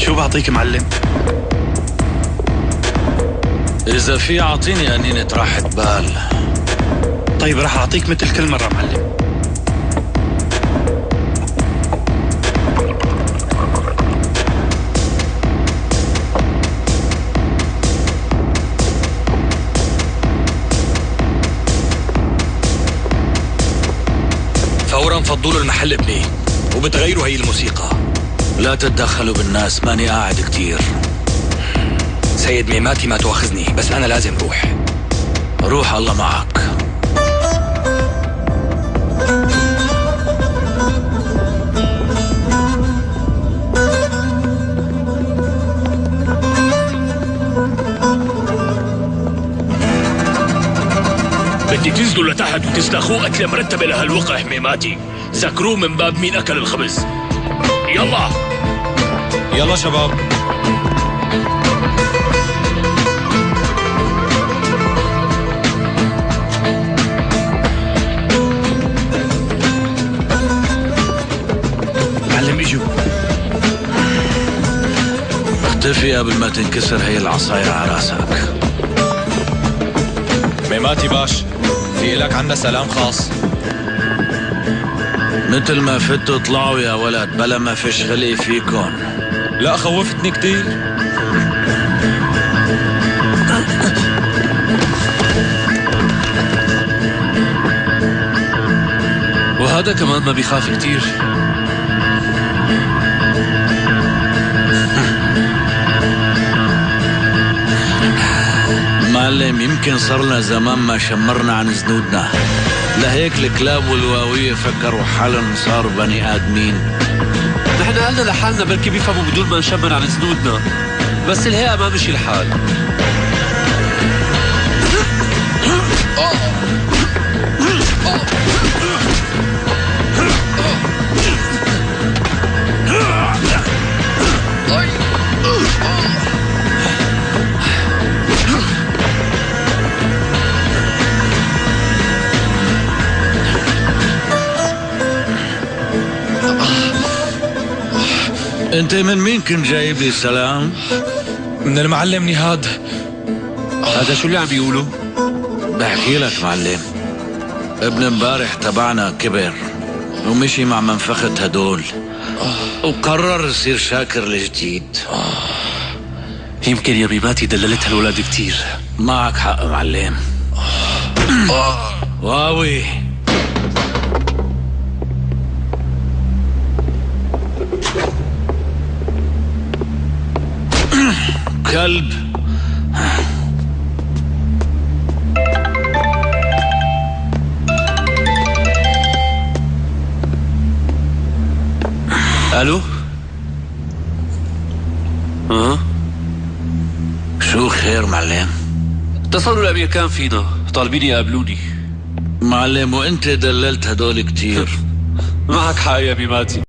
شو بعطيك معلم؟ إذا في أعطيني أنينة راحة بال. طيب راح أعطيك مثل كل مرة معلم. فورا فضوا له المحل ابني وبتغيروا هي الموسيقى. لا تتدخلوا بالناس، ماني قاعد كتير. سيد ميماتي ما تواخذني، بس أنا لازم روح. روح الله معك. بدي تنزلوا لتحت وتسلخوه قتلة مرتبة لهالوقع ميماتي. ذكروه من باب مين أكل الخبز. يلا يلا شباب. معلم اجوا. اختفي قبل ما تنكسر هي العصاية على راسك. ميماتي باش، في إلك عنا سلام خاص. مثل ما فتوا طلعوا يا ولد، بلا ما فيش خلق فيكن. لا خوفتني كتير. وهذا كمان ما بيخاف كتير. معلم يمكن صار لنا زمان ما شمرنا عن زنودنا، لهيك الكلاب والواوية فكروا حالهم صار بني آدمين. نحن قلنا لحالنا بلكي بيفهموا بدون ما نشمر عن زنودنا، بس الهيئة ما مشي الحال. انت من مين كنت جايب لي سلام؟ من المعلم نهاد. هذا شو اللي عم بيقولوا؟ بحكي لك معلم، ابن امبارح تبعنا كبر ومشي مع منفخة هدول وقرر يصير شاكر الجديد. يمكن يا ميماتي دللت هالولاد كتير. معك حق معلم. واوي كلب. الو. شو خير معلم؟ اتصلوا الامريكان فينا طالبين يقابلوني. معلم وانت دللت هدول كتير. معك حق يا ميماتي.